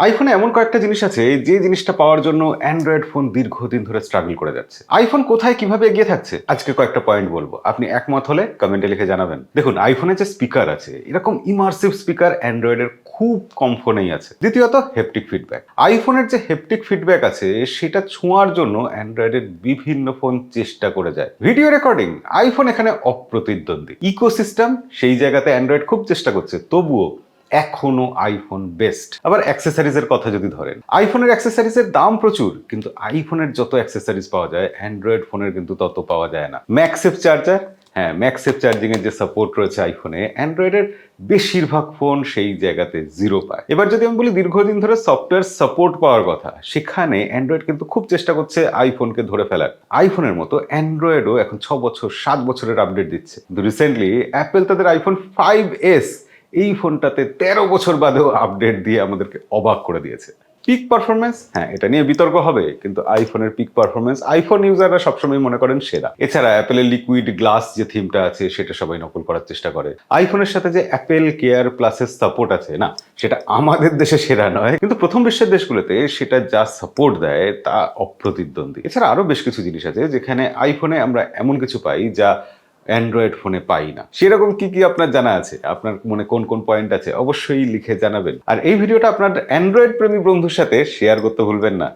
আইফোনে এমন কয়েকটা জিনিস আছে যে জিনিসটা পাওয়ার জন্য অ্যান্ড্রয়েড ফোন দীর্ঘদিন ধরে স্ট্রাগল করে যাচ্ছে। আইফোন কোথায় কিভাবে এগিয়ে থাকছে আজকে কয়েকটা পয়েন্ট বলবো, আপনি একমত হলে কমেন্টে লিখে জানাবেন। দেখুন, আইফোনের যে স্পিকার আছে এরকম ইমার্সিভ স্পিকার অ্যান্ড্রয়েডের খুব কম ফোনেই আছে। দ্বিতীয়ত হেপটিক ফিডব্যাক, আইফোনের যে হেপটিক ফিডব্যাক আছে সেটা ছোঁয়ার জন্য অ্যান্ড্রয়েডের বিভিন্ন ফোন চেষ্টা করে যায়। ভিডিও রেকর্ডিং, আইফোন এখানে অপ্রতিদ্বন্দ্বী। ইকোসিস্টেম, সেই জায়গাতে অ্যান্ড্রয়েড খুব চেষ্টা করছে, তবুও এখনো আইফোন বেস্ট। আবার অ্যাক্সেসরিজ এর কথা যদি ধরেন, আইফোনের অ্যাক্সেসরিজ এর দাম প্রচুর, কিন্তু আইফোনের যত অ্যাক্সেসরিজ পাওয়া যায় অ্যান্ড্রয়েড ফোনের কিন্তু তত পাওয়া যায় না। ম্যাগসেফ চার্জার, হ্যাঁ ম্যাগসেফ চার্জিং এর যে সাপোর্ট রয়েছে আইফোনে, অ্যান্ড্রয়েডের বেশিরভাগ ফোন সেই জায়গাতে জিরো পায়। এবার যদি আমি বলি দীর্ঘদিন ধরে সফটওয়্যার সাপোর্ট পাওয়ার কথা, সেখানে অ্যান্ড্রয়েড কিন্তু খুব চেষ্টা করছে আইফোনকে ধরে ফেলার। আইফোনের মতো অ্যান্ড্রয়েডও এখন 6 বছর 7 বছরের আপডেট দিচ্ছে। কিন্তু রিসেন্টলি অ্যাপেল তাদের আইফোন 5S এই ফোনটাতে 13 বছর বাদেও আপডেট দিয়ে আমাদেরকে অবাক করে দিয়েছে। পিক পারফরমেন্স, হ্যাঁ এটা নিয়ে বিতর্ক হবে, কিন্তু আইফোনের পিক পারফরমেন্স আইফোন ইউজাররা সবসময় মনে করেন সেরা। এছাড়া অ্যাপেলের লিকুইড গ্লাস যে থিমটা আছে সেটা সবাই নকল করার চেষ্টা করে। আইফোনের সাথে যে অ্যাপেল কেয়ার প্লাসের সাপোর্ট আছে না, সেটা আমাদের দেশে সেরা নয়, কিন্তু প্রথম বিশ্বের দেশগুলোতে সেটা যা সাপোর্ট দেয় তা অপ্রতিদ্বন্দ্বী। এছাড়া আরো বেশ কিছু জিনিস আছে যেখানে আইফোনে আমরা এমন কিছু পাই যা অ্যান্ড্রয়েড ফোনে পাই না। সেরকম কি কি আপনার জানা আছে? আপনার মনে কোন কোন পয়েন্ট আছে অবশ্যই লিখে জানাবেন। আর এই ভিডিওটা আপনার অ্যান্ড্রয়েড প্রেমী বন্ধুর সাথে শেয়ার করতে ভুলবেন না।